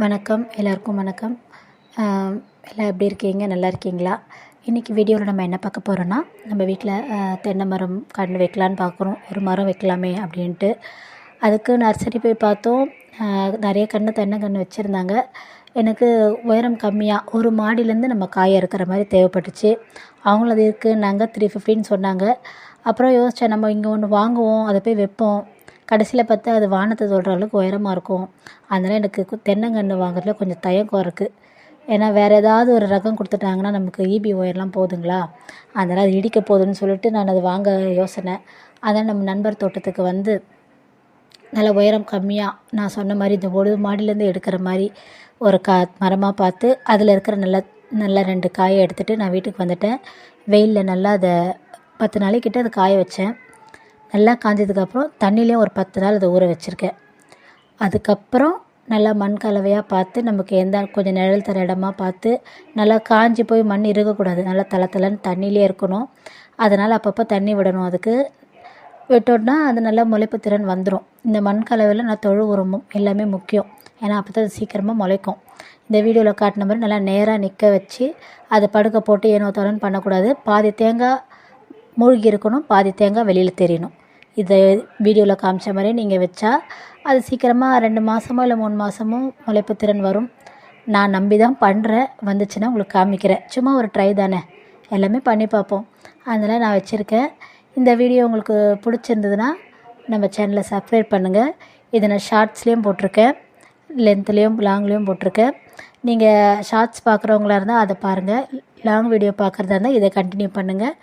வணக்கம், எல்லாருக்கும் வணக்கம். எல்லாம் எப்படி இருக்கீங்க? நல்லா இருக்கீங்களா? இன்றைக்கி வீடியோவில் நம்ம என்ன பார்க்க போகிறோன்னா, நம்ம வீட்டில் தென்னை மரம் கன்று வைக்கலான்னு பார்க்குறோம். ஒரு மரம் வைக்கலாமே அப்படின்ட்டு. அதுக்கு நர்சரி போய் பார்த்தோம். நிறைய தென்னை கன்று வச்சுருந்தாங்க. எனக்கு உயரம் கம்மியாக ஒரு மாடியிலேருந்து நம்ம காய இருக்கிற மாதிரி தேவைப்பட்டுச்சு. அவங்களும் அது இருக்குன்னாங்க. 350ன்னு சொன்னாங்க. அப்புறம் யோசித்தேன், நம்ம இங்கே ஒன்று வாங்குவோம், அதை போய் வைப்போம். கடைசியில் பார்த்தா அது வானத்தை தொடுற அளவுக்கு உயரமாக இருக்கும். அதனால் எனக்கு தென்னங்கன்று வாங்குறதுல கொஞ்சம் தயக்கம் இருக்குது. ஏன்னா வேறு ஏதாவது ஒரு ரகம் கொடுத்துட்டாங்கன்னா நமக்கு ஈபி ஒயர்லாம் போகுதுங்களா, அதனால் அது இடிக்க போகுதுன்னு சொல்லிட்டு நான் அது வாங்க யோசனை. அதனால் நம்ம நண்பர் தோட்டத்துக்கு வந்து நல்ல உயரம் கம்மியாக நான் சொன்ன மாதிரி இந்த ஒரு மாடிலேருந்து எடுக்கிற மாதிரி ஒரு மரமாக பார்த்து அதில் இருக்கிற நல்ல 2 காயை எடுத்துகிட்டு நான் வீட்டுக்கு வந்துட்டேன். வெயிலில் நல்லா அதை 10 நாளைக்கிட்ட அதை காய வச்சேன். நல்லா காஞ்சதுக்கப்புறம் தண்ணியிலையும் ஒரு 10 நாள் அதை ஊற வச்சுருக்கேன். அதுக்கப்புறம் நல்லா மண் கலவையாக பார்த்து நமக்கு கொஞ்சம் நிழல் தர இடமா பார்த்து, நல்லா காஞ்சி போய் மண் இருக்கக்கூடாது, நல்லா தளன்னு தண்ணியிலே இருக்கணும். அதனால் அப்பப்போ தண்ணி விடணும். அதுக்கு விட்டோம்னா அது நல்லா முளைப்பு திறன் வந்துடும். இந்த மண் கலவையில் நான் தொழு உரமும் எல்லாமே முக்கியம். ஏன்னா அப்போ தான் அது சீக்கிரமாக முளைக்கும். இந்த வீடியோவில் காட்டின மாதிரி நல்லா நேராக நிற்க வச்சு அதை படுக்க போட்டு ஏனோ தரன்னு பண்ணக்கூடாது. பாதி தேங்காய் மூழ்கி இருக்கணும், பாதி தேங்காய் வெளியில் தெரியணும். இதை வீடியோவில் காமிச்ச மாதிரி நீங்கள் வச்சா அது சீக்கிரமாக 2 மாதமோ இல்லை 3 மாதமோ முளைப்பு திறன் வரும். நான் நம்பி தான் பண்ணுறேன். வந்துச்சுன்னா உங்களுக்கு காமிக்கிறேன். சும்மா ஒரு ட்ரை தானே, எல்லாமே பண்ணி பார்ப்போம். அதனால் நான் வச்சுருக்கேன். இந்த வீடியோ உங்களுக்கு பிடிச்சிருந்ததுன்னா நம்ம சேனலை சப்ஸ்கிரைப் பண்ணுங்கள். இதை நான் ஷார்ட்ஸ்லேயும் போட்டிருக்கேன், லென்த்லேயும் லாங்லேயும் போட்டிருக்கேன். நீங்கள் ஷார்ட்ஸ் பார்க்குறவங்களா இருந்தால் அதை பாருங்கள். லாங் வீடியோ பார்க்குறதா இருந்தால் இதை கண்டினியூ பண்ணுங்கள்.